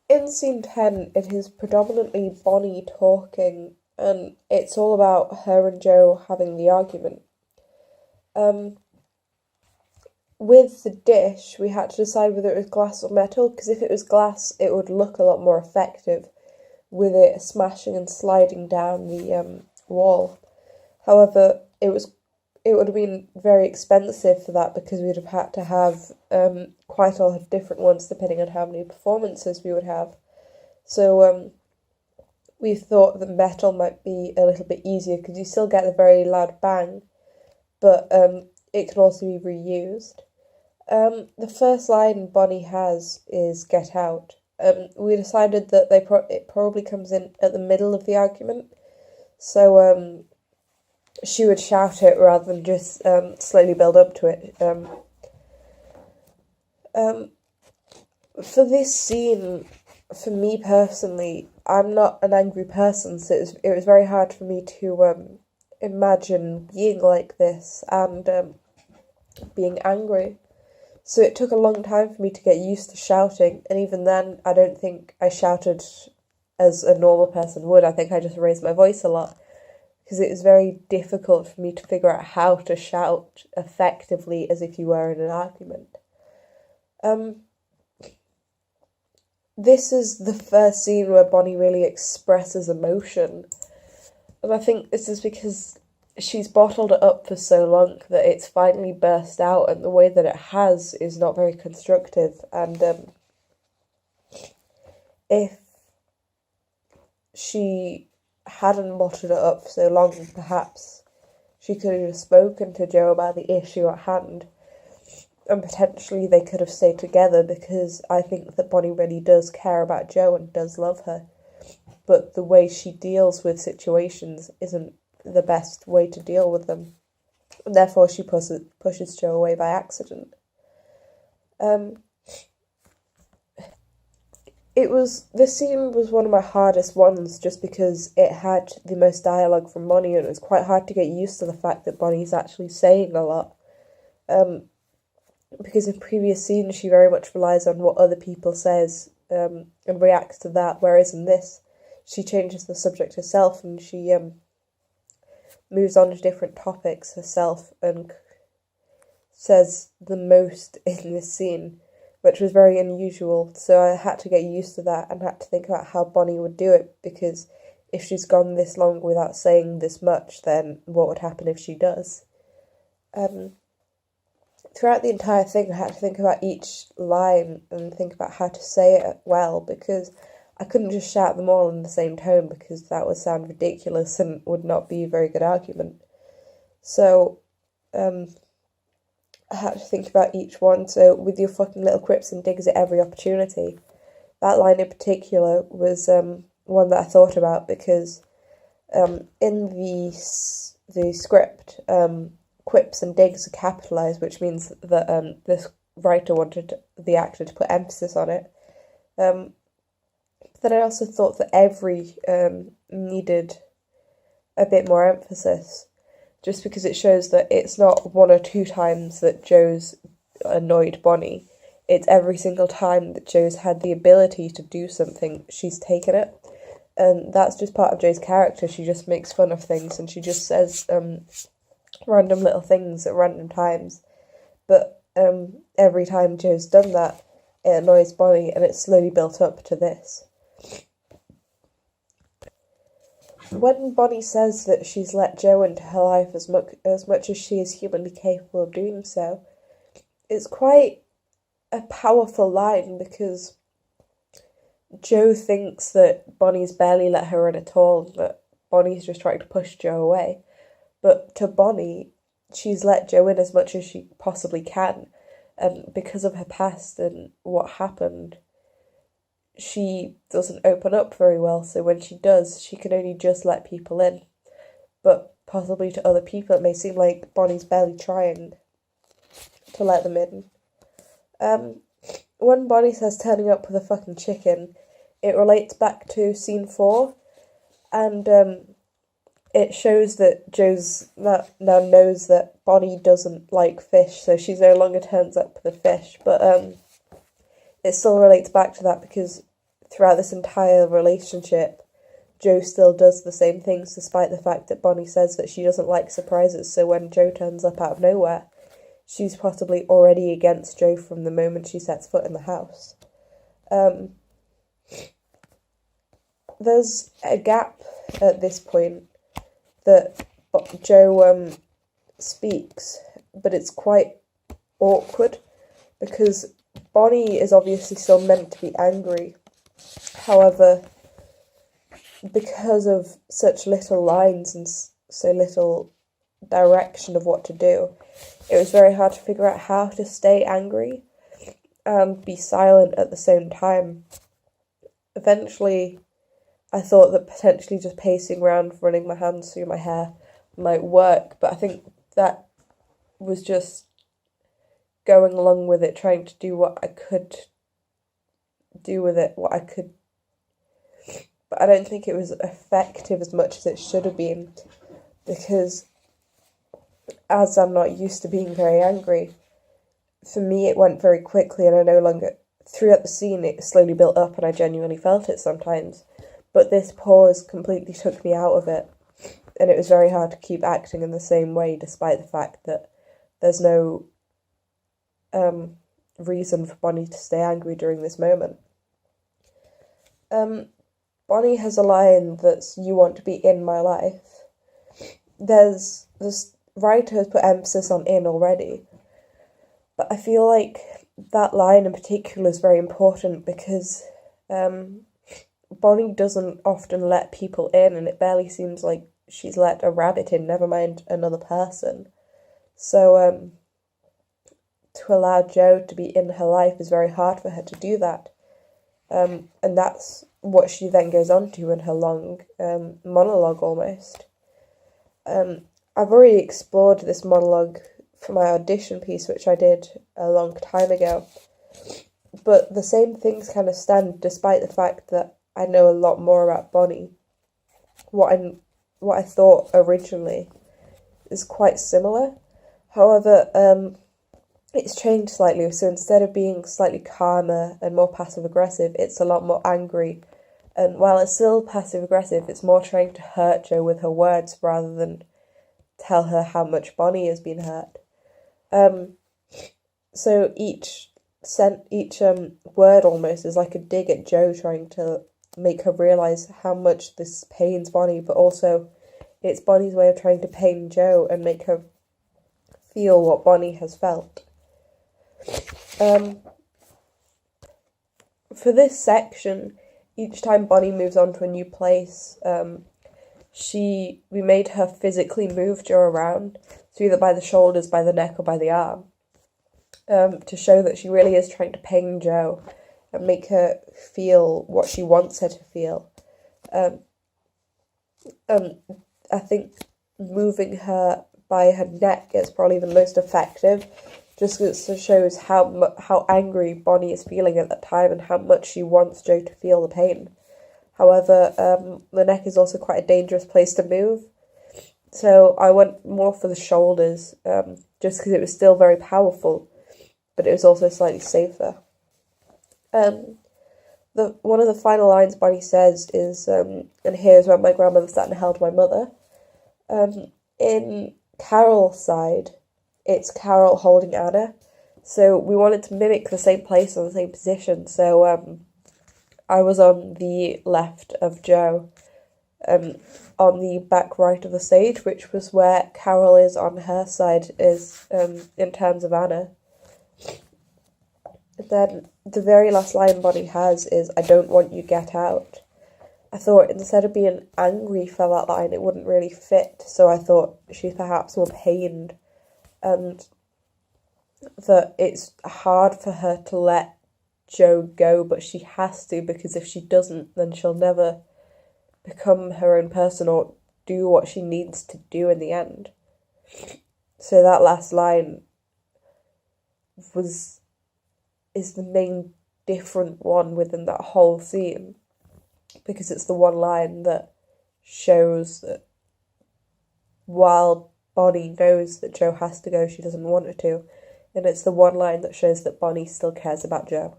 In scene 10, it is predominantly Bonnie talking, and it's all about her and Joe having the argument. Um, with the dish, we had to decide whether it was glass or metal, because if it was glass, it would look a lot more effective with it smashing and sliding down the wall. However, it would have been very expensive for that because we'd have had to have quite a lot of different ones depending on how many performances we would have. So we thought that metal might be a little bit easier because you still get a very loud bang, but it can also be reused. The first line Bonnie has is "Get out." We decided that it probably comes in at the middle of the argument, so she would shout it rather than just slowly build up to it. For this scene, for me personally, I'm not an angry person, so it was very hard for me to imagine being like this and being angry. So it took a long time for me to get used to shouting, and even then, I don't think I shouted as a normal person would. I think I just raised my voice a lot because it was very difficult for me to figure out how to shout effectively as if you were in an argument. This is the first scene where Bonnie really expresses emotion, and I think this is because she's bottled it up for so long that it's finally burst out, and the way that it has is not very constructive. And if she hadn't bottled it up for so long, perhaps she could have spoken to Joe about the issue at hand, and potentially they could have stayed together, because I think that Bonnie really does care about Joe and does love her. But the way she deals with situations isn't the best way to deal with them. And therefore she pushes Joe away by accident. This scene was one of my hardest ones just because it had the most dialogue from Bonnie, and it was quite hard to get used to the fact that Bonnie's actually saying a lot. Because in previous scenes she very much relies on what other people says and reacts to that, whereas in this she changes the subject herself, and she moves on to different topics herself and says the most in this scene, which was very unusual. So I had to get used to that and had to think about how Bonnie would do it, because if she's gone this long without saying this much, then what would happen if she does? Throughout the entire thing, I had to think about each line and think about how to say it well, because I couldn't just shout them all in the same tone, because that would sound ridiculous and would not be a very good argument. So, I had to think about each one. So, with your fucking little quips and digs at every opportunity, that line in particular was one that I thought about, because in the script, quips and digs are capitalised, which means that this writer wanted the actor to put emphasis on it. Then I also thought that every needed a bit more emphasis, just because it shows that it's not one or two times that Joe's annoyed Bonnie. It's every single time that Joe's had the ability to do something, she's taken it. And that's just part of Joe's character. She just makes fun of things, and she just says random little things at random times. But every time Joe's done that, it annoys Bonnie, and it's slowly built up to this. When Bonnie says that she's let Joe into her life as much as she is humanly capable of doing so, it's quite a powerful line, because Joe thinks that Bonnie's barely let her in at all, that Bonnie's just trying to push Joe away. But to Bonnie, she's let Joe in as much as she possibly can, and because of her past and what happened, she doesn't open up very well, so when she does, she can only just let people in. But possibly to other people, it may seem like Bonnie's barely trying to let them in. When Bonnie says turning up with a fucking chicken, it relates back to scene 4, and it shows that Joe's now knows that Bonnie doesn't like fish, so she no longer turns up with a fish, but it still relates back to that, because throughout this entire relationship, Jo still does the same things despite the fact that Bonnie says that she doesn't like surprises, so when Jo turns up out of nowhere, she's possibly already against Jo from the moment she sets foot in the house. There's a gap at this point that Jo speaks, but it's quite awkward because Bonnie is obviously still meant to be angry. However, because of such little lines and so little direction of what to do, it was very hard to figure out how to stay angry and be silent at the same time. Eventually, I thought that potentially just pacing around, running my hands through my hair might work, but I think that was just going along with it, trying to do what I could do with it, what I could. But I don't think it was effective as much as it should have been, because as I'm not used to being very angry, for me it went very quickly, and I no longer, throughout the scene it slowly built up and I genuinely felt it sometimes, but this pause completely took me out of it, and it was very hard to keep acting in the same way despite the fact that there's no reason for Bonnie to stay angry during this moment. Bonnie has a line that's, "You want to be in my life." This writer has put emphasis on "in" already, but I feel like that line in particular is very important because Bonnie doesn't often let people in, and it barely seems like she's let a rabbit in, never mind another person. So to allow Jo to be in her life is very hard for her to do that. And that's what she then goes on to in her long monologue almost. I've already explored this monologue for my audition piece, which I did a long time ago. But the same things kind of stand despite the fact that I know a lot more about Bonnie. What I thought originally is quite similar. However, it's changed slightly, so instead of being slightly calmer and more passive-aggressive, it's a lot more angry. And while it's still passive-aggressive, it's more trying to hurt Jo with her words rather than tell her how much Bonnie has been hurt. So each word almost is like a dig at Jo, trying to make her realise how much this pains Bonnie, but also it's Bonnie's way of trying to pain Jo and make her feel what Bonnie has felt. For this section, each time Bonnie moves on to a new place, we made her physically move Jo around, so either by the shoulders, by the neck, or by the arm, to show that she really is trying to pain Jo and make her feel what she wants her to feel. I think moving her by her neck is probably the most effective, just because it shows how angry Bonnie is feeling at that time and how much she wants Jo to feel the pain. However, the neck is also quite a dangerous place to move, so I went more for the shoulders, just because it was still very powerful, but it was also slightly safer. One of the final lines Bonnie says is, "And here's where my grandmother sat and held my mother." In Carol's side, it's Carol holding Anna, so we wanted to mimic the same place on the same position, so I was on the left of Jo, on the back right of the stage, which was where Carol is on her side, is in terms of Anna. Then the very last line Bonnie has is, "I don't want you, get out." I thought instead of being angry for that line, it wouldn't really fit, so I thought she's perhaps more pained, and that it's hard for her to let Jo go, but she has to, because if she doesn't, then she'll never become her own person or do what she needs to do in the end. So that last line is the main different one within that whole scene, because it's the one line that shows that while Bonnie knows that Jo has to go, she doesn't want her to, and it's the one line that shows that Bonnie still cares about Jo.